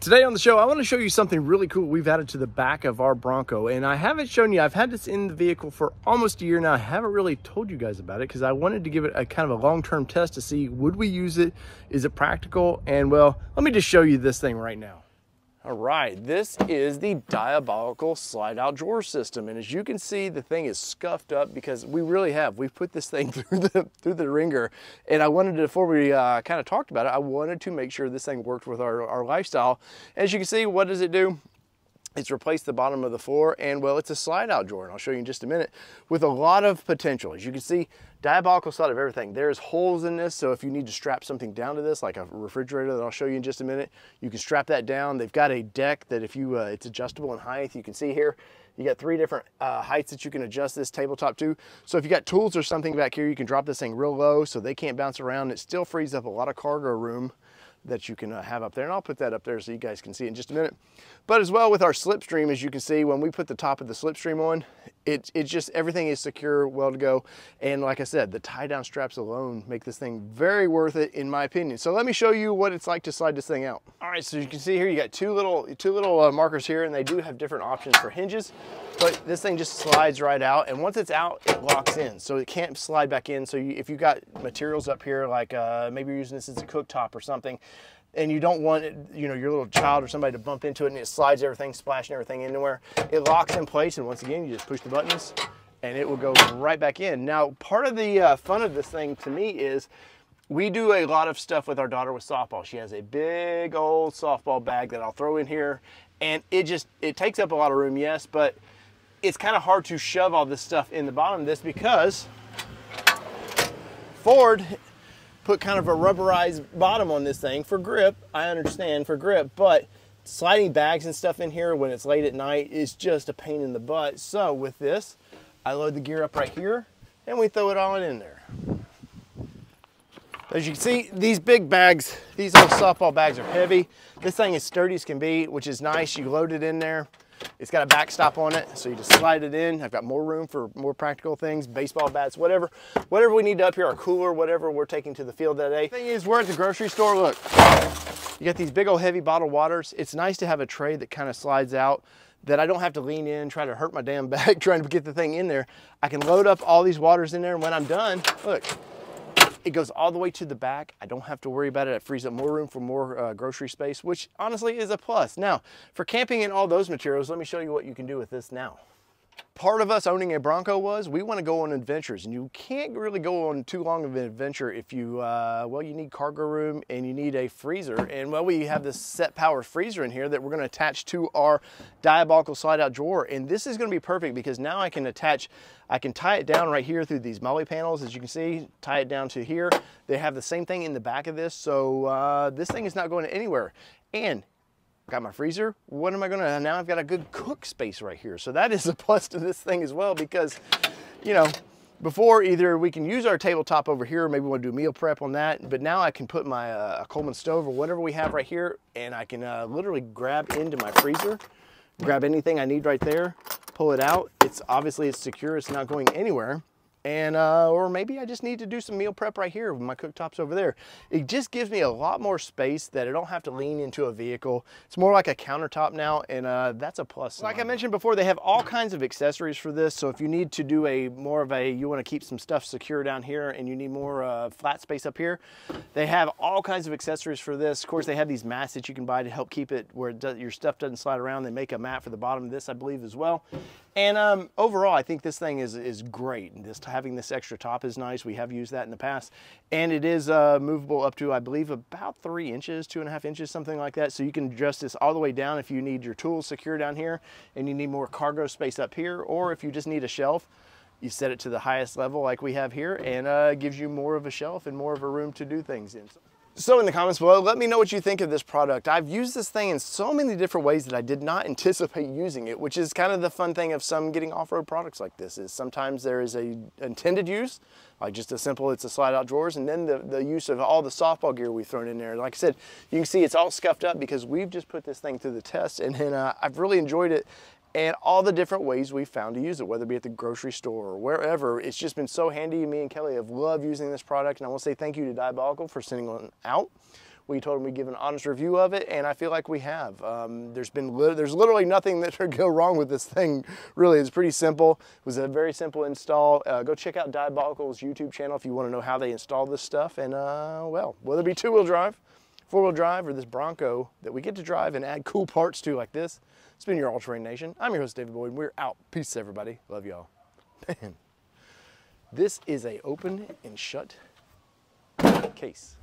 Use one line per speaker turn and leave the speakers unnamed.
Today on the show, I want to show you something really cool we've added to the back of our Bronco. And I haven't shown you, I've had this in the vehicle for almost a year now. I haven't really told you guys about it because I wanted to give it a kind of a long-term test to see, would we use it? Is it practical? And well, let me just show you this thing right now. All right, this is the Diabolical slide-out drawer system. And as you can see, the thing is scuffed up because we've put this thing through the ringer. And I wanted to, before we kind of talked about it, I wanted to make sure this thing worked with our lifestyle. As you can see, what does it do? It's replaced the bottom of the floor, and well, it's a slide-out drawer, and I'll show you in just a minute, with a lot of potential. As you can see, Diabolical thought of everything. There's holes in this, so if you need to strap something down to this, like a refrigerator that I'll show you in just a minute, you can strap that down. They've got a deck that if you, it's adjustable in height. You can see here, you got 3 different heights that you can adjust this tabletop to. So if you got tools or something back here, you can drop this thing real low so they can't bounce around. It still frees up a lot of cargo room that you can have up there, and I'll put that up there so you guys can see it in just a minute. But as well with our slipstream, as you can see, when we put the top of the slipstream on, it's just everything is secure, well to go. And like I said, the tie down straps alone make this thing very worth it in my opinion. So let me show you what it's like to slide this thing out. All right, so you can see here, you got two little markers here, and they do have different options for hinges, but this thing just slides right out, and once it's out, it locks in, so it can't slide back in. So if you got materials up here, like maybe you're using this as a cooktop or something, and you don't want it, you know, your little child or somebody to bump into it and it slides everything, splashing everything anywhere, it locks in place, and once again, you just push the buttons and it will go right back in. Now, part of the fun of this thing to me is we do a lot of stuff with our daughter with softball. She has a big old softball bag that I'll throw in here, and it takes up a lot of room, yes, but it's kind of hard to shove all this stuff in the bottom of this because Ford put kind of a rubberized bottom on this thing for grip. I understand, for grip, but sliding bags and stuff in here when it's late at night is just a pain in the butt. So with this, I load the gear up right here and we throw it all in there. As you can see, these big bags, these old softball bags are heavy. This thing is sturdy as can be, which is nice. You load it in there. It's got a backstop on it, so you just slide it in. I've got more room for more practical things, baseball bats, whatever we need up here, our cooler, whatever we're taking to the field that day. The thing is, we're at the grocery store, look. You got these big old heavy bottled waters. It's nice to have a tray that kind of slides out, that I don't have to lean in, try to hurt my damn back trying to get the thing in there. I can load up all these waters in there, and when I'm done, look, it goes all the way to the back. I don't have to worry about it. It frees up more room for more grocery space, which honestly is a plus. Now, for camping and all those materials, let me show you what you can do with this now. Part of us owning a Bronco was we want to go on adventures, and you can't really go on too long of an adventure if you, well, you need cargo room and you need a freezer. And well, we have this set power freezer in here that we're going to attach to our Diabolical slide out drawer. And this is going to be perfect because now I can tie it down right here through these molly panels, as you can see, tie it down to here. They have the same thing in the back of this, so this thing is not going anywhere. And got my freezer. What am I gonna, now I've got a good cook space right here. So that is a plus to this thing as well, because, you know, before either we can use our tabletop over here, or maybe we want to do meal prep on that, but now I can put my Coleman stove or whatever we have right here, and I can literally grab into my freezer, grab anything I need right there, pull it out. It's secure, it's not going anywhere. And or maybe I just need to do some meal prep right here with my cooktops over there. It just gives me a lot more space that I don't have to lean into a vehicle. It's more like a countertop now, and that's a plus. Like I mentioned before, they have all kinds of accessories for this. So if you need to do you want to keep some stuff secure down here and you need more flat space up here, they have all kinds of accessories for this. Of course, they have these mats that you can buy to help keep it where your stuff doesn't slide around. They make a mat for the bottom of this, I believe, as well. And overall, I think this thing is great. And having this extra top is nice. We have used that in the past. And it is movable up to, I believe, about 3 inches, 2.5 inches, something like that. So you can adjust this all the way down if you need your tools secure down here and you need more cargo space up here, or if you just need a shelf, you set it to the highest level like we have here, and gives you more of a shelf and more of a room to do things in. So in the comments below, let me know what you think of this product. I've used this thing in so many different ways that I did not anticipate using it, which is kind of the fun thing of some getting off-road products like this, is sometimes there is a intended use, like just as simple, it's a slide out drawers, and then the use of all the softball gear we've thrown in there. Like I said, you can see it's all scuffed up because we've just put this thing through the test, and then I've really enjoyed it. And all the different ways we've found to use it, whether it be at the grocery store or wherever. It's just been so handy. Me and Kelly have loved using this product, and I want to say thank you to Diabolical for sending one out. We told them we'd give an honest review of it, and I feel like we have. There's literally nothing that could go wrong with this thing. Really, it's pretty simple. It was a very simple install. Go check out Diabolical's YouTube channel if you want to know how they install this stuff. And well, whether it be 2-wheel drive, 4-wheel drive, or this Bronco that we get to drive and add cool parts to like this, it's been your All Terrain Nation. I'm your host, David Boyd, and we're out. Peace, everybody. Love y'all. Man, this is a open and shut case.